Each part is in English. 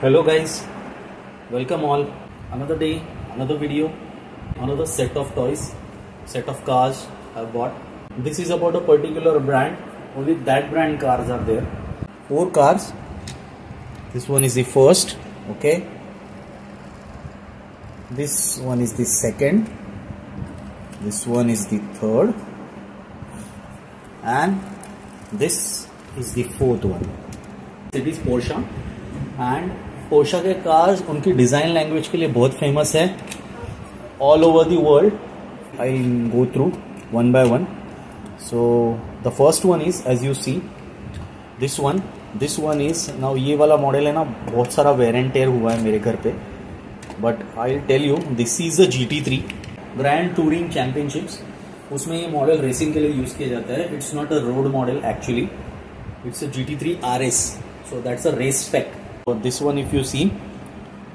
Hello guys, welcome all. Another day, another video, another set of toys, set of cars I've bought. This is about a particular brand. Only that brand cars are there. 4 cars. This one is the first. Okay. This one is the second. This one is the third. And this is the fourth one. It is Porsche. And Porsche के cars उनकी design language के लिए बहुत famous है all over the world. I go through one by one. So the first one is as you see this one is now. ये वाला model है ना, बहुत सारा वेर एंड टेयर हुआ है मेरे घर पे, but I tell you this is a GT3 grand touring championships. उसमें ये मॉडल रेसिंग के लिए यूज किया जाता है. It's not a road model actually, it's a GT3 RS. So that's a race spec. So this one, if you see,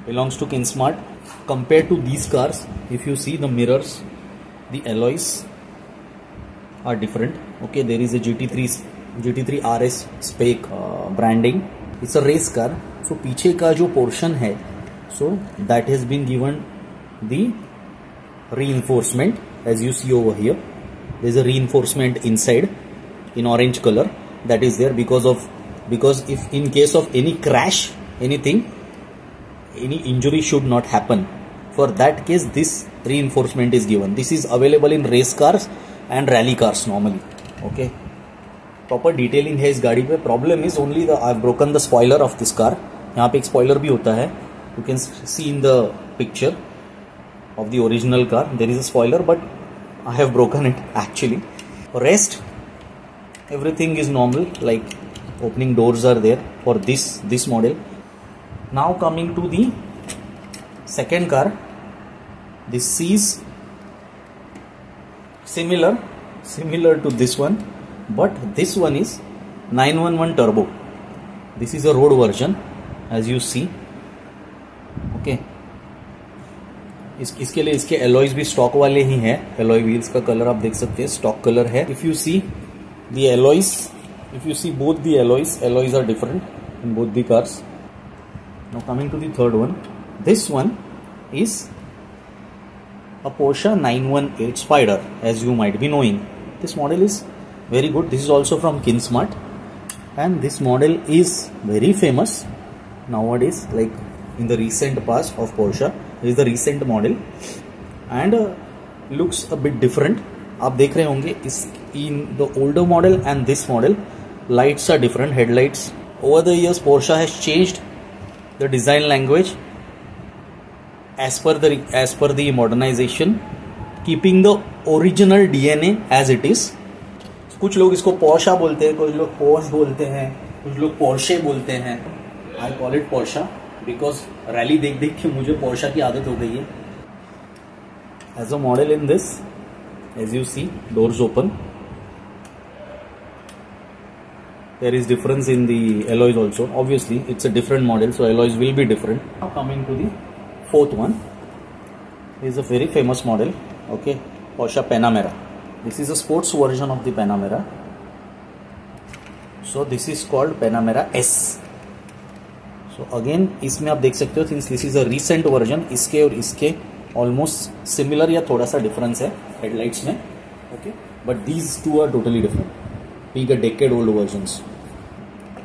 belongs to Kinsmart. Compared to these cars, if you see the mirrors, the alloys are different. Okay, there is a GT3 RS spec branding. It's a race car. So पीछे का जो portion है, so that has been given the reinforcement as you see over here. There is a reinforcement inside in orange color that is there because if in case of any crash, anything, any injury should not happen. For that case, this reinforcement is given. This is available in race cars and rally cars normally. Okay, proper detailing है इस गाड़ी पे. Problem is only I've broken the spoiler of this car. यहाँ पे एक spoiler भी होता है. You can see in the picture of the original car there is a spoiler, but I have broken it actually. Rest everything is normal, like opening doors are there for this model. Now coming to the second car, this is similar to this one, but this one is 911 turbo. This is a road version as you see. Okay, इसके लिए इसके alloys भी stock वाले ही हैं. Alloy wheels का colour आप देख सकते हैं, stock कलर है. If you see the alloys, if you see both the alloys are different in both the cars. Now coming to the third one, this one is a Porsche 918 Spider, as you might be knowing. This model is very good. This is also from Kinsmart, and this model is very famous nowadays, like in the recent past of Porsche. This is the recent model and looks a bit different. आप देख रहे होंगे इस in the older model and this model, lights are different, headlights. Over the years Porsche has changed the design language as per the modernization, keeping the original DNA as it is. कुछ लोग इसको Porsche बोलते हैं, कुछ लोग Porsche बोलते हैं, कुछ लोग Porsche बोलते हैं. I call it Porsche because rally देख के मुझे Porsche की आदत हो गई है. As a model in this, as you see, doors open. There is difference in the alloys also. Obviously, it's a different model, so alloys will be different. Now coming to the fourth one, is a very famous model. Okay, Porsche Panamera. This is a sports version of the Panamera. So this is called Panamera S. So again, इसमें आप देख सकते हो, since this is a recent version, इसके और इसके almost similar या थोड़ा सा difference है headlights में. Okay, but these two are totally different. being a decade old versions.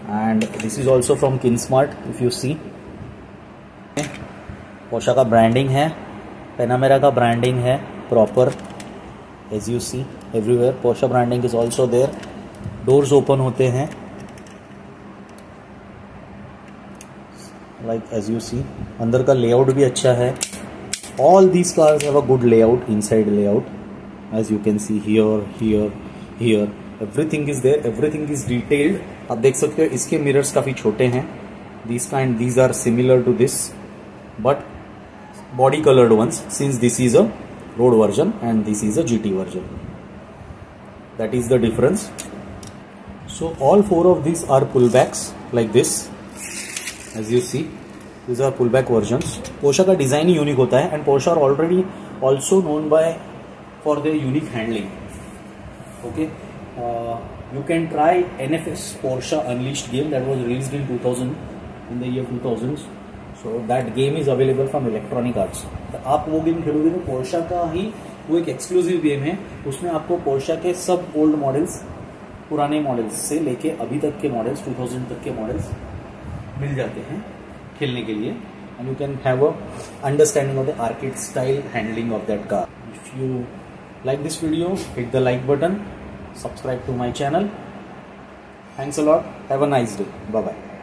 And this is also from Kinsmart. If you see, Porsche का branding है, Panamera का branding है proper, as you see everywhere. Porsche branding is also there. Doors open होते हैं, like as you see. अंदर का layout भी अच्छा है. All these cars have a good layout, inside layout, as you can see here. Everything is there, everything is detailed. आप देख सकते हो इसके मिरर्स काफ़ी छोटे हैं. These are similar to this, but body colored ones, since this is a road version and this is a GT version. That is the difference. So all 4 of these are pullbacks like this, as you see. These are pullback versions. Porsche का design ही unique होता है, and Porsche are already also known for their unique handling. Okay. You can try NFS Porsche Unleashed game that was released in 2000, in the year 2000s. So that game is available from electronic arts. तो आप वो game खेलोगे तो Portia का ही वो एक exclusive game है, उसमें आपको पोर्शा के सब ओल्ड मॉडल्स, पुराने मॉडल्स से लेके अभी तक के मॉडल्स 2000 तक के मॉडल्स मिल जाते हैं खेलने के लिए, and you can have a understanding of the arcade style handling of that car. If you like this video, hit the like button, subscribe to my channel. Thanks a lot. Have a nice day. Bye bye.